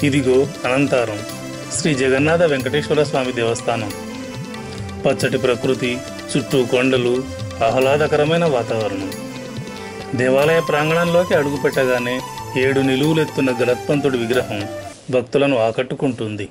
ఇదిగో అనంతారం శ్రీ జగన్నాథ వెంకటేశ్వర స్వామి దేవస్థానం. పచ్చటి ప్రకృతి, చుట్టూ కొండలు, ఆహ్లాదకరమైన వాతావరణం. దేవాలయ ప్రాంగణంలోకి అడుగుపెట్టగానే 7 నిలువులెత్తున్న గరుత్మంతుడి విగ్రహం భక్తులను ఆకట్టుకుంటుంది.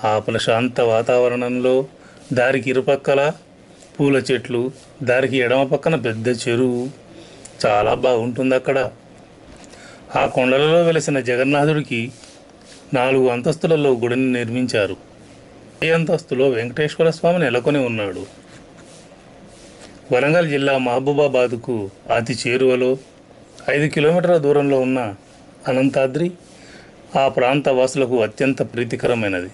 ఆ ప్రశాంత వాతావరణంలో దారికి ఇరుపక్కల పూల చెట్లు, దారికి ఎడమ పక్కన పెద్ద చెరువు, చాలా బాగుంటుంది అక్కడ. ఆ కొండలలో వెలిసిన జగన్నాథుడికి 4 అంతస్తులలో గుడిని నిర్మించారు. ఈ అంతస్తులో వెంకటేశ్వర స్వామి నెలకొని ఉన్నాడు. వరంగల్ జిల్లా మహబూబాబాద్కు అతి చేరువలో 5 కిలోమీటర్ల దూరంలో ఉన్న అనంతాద్రి ఆ ప్రాంత వాసులకు అత్యంత ప్రీతికరమైనది.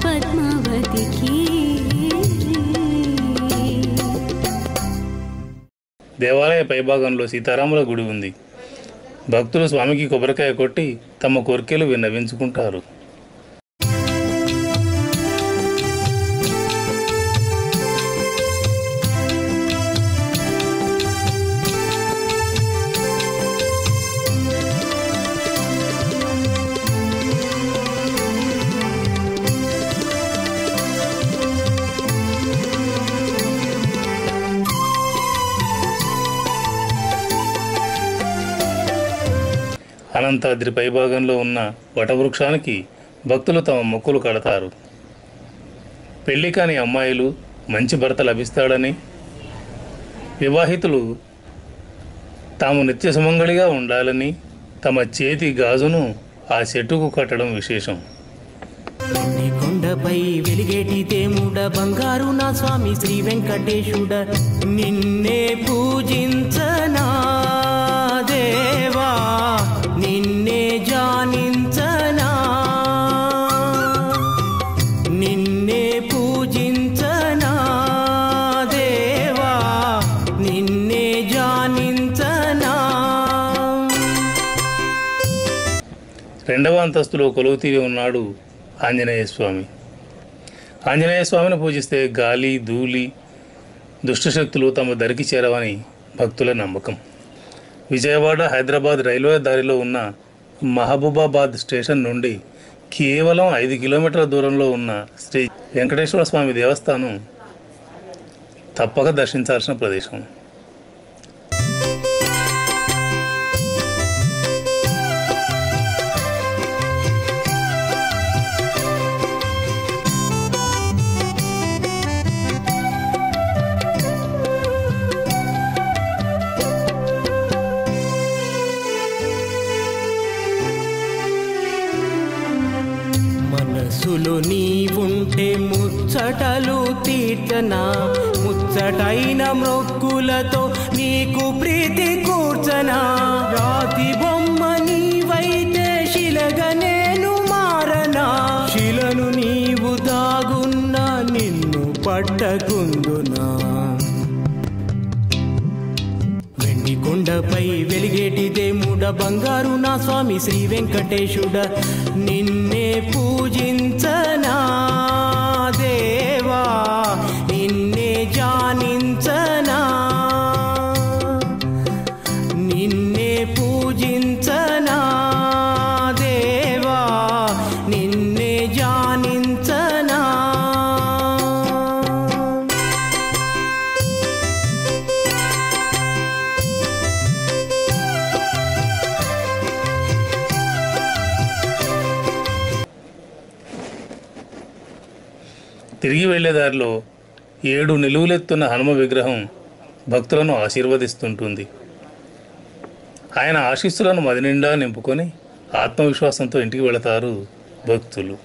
పద్మావతికి దేవాలయ పైభాగంలో సీతారాముల గుడి ఉంది. భక్తులు స్వామికి కొబ్బరికాయ కొట్టి తమ కోరికలు విన్నవించుకుంటారు. అనంతాద్రి పైభాగంలో ఉన్న వటవృక్షానికి భక్తులు తమ మొక్కులు కడతారు. పెళ్లి కాని అమ్మాయిలు మంచి భర్త లభిస్తాడని, వివాహితులు తాము నిత్య సుమంగళిగా ఉండాలని తమ చేతి గాజును ఆ చెట్టుకు కట్టడం విశేషం. కొండపై వెలిగేటి తేముడ బంగారు నా స్వామి శ్రీ వెంకటేశుడ, నిన్నే పూజించనా దేవా, నిన్నే జానించనా, నిన్నే పూజించనా దేవా, నిన్నే జానించనా. రెండవ అంతస్తులో కొలువుతీరి ఉన్నాడు ఆంజనేయ స్వామి. ఆంజనేయ స్వామిని పూజిస్తే గాలి, ధూళి, దుష్టశక్తులు తమ దరికి చేరవని భక్తుల నమ్మకం. విజయవాడ హైదరాబాద్ రైల్వే దారిలో ఉన్న మహబూబాబాద్ స్టేషన్ నుండి కేవలం 5 కిలోమీటర్ల దూరంలో ఉన్న శ్రీ వెంకటేశ్వర స్వామి దేవస్థానం తప్పక దర్శించాల్సిన ప్రదేశం. మనసులో నీవుంటే ముచ్చటలు తీర్చనా, ముచ్చటైన మొక్కులతో నీకు ప్రీతి కూర్చనా. రాతి బొమ్మ నీవైతే శిలగా నేను మారనా, శిలను నీవు దాగున్నా నిన్ను పట్టకుందునా. కొండపై వెలిగేటి దేముడ బంగారు నా స్వామి శ్రీ వెంకటేశుడ, నిన్నే పూజించనా దేవా, నిన్నే జానించనా, నిన్నే పూజించనా దేవా, నిన్నే జానించనా. తిరిగి వెళ్లేదారిలో 7 నిలువులెత్తున్న హనుమ విగ్రహం భక్తులను ఆశీర్వదిస్తుంటుంది. ఆయన ఆశీస్సులను మదినిండా నింపుకొని ఆత్మవిశ్వాసంతో ఇంటికి వెళతారు భక్తులు.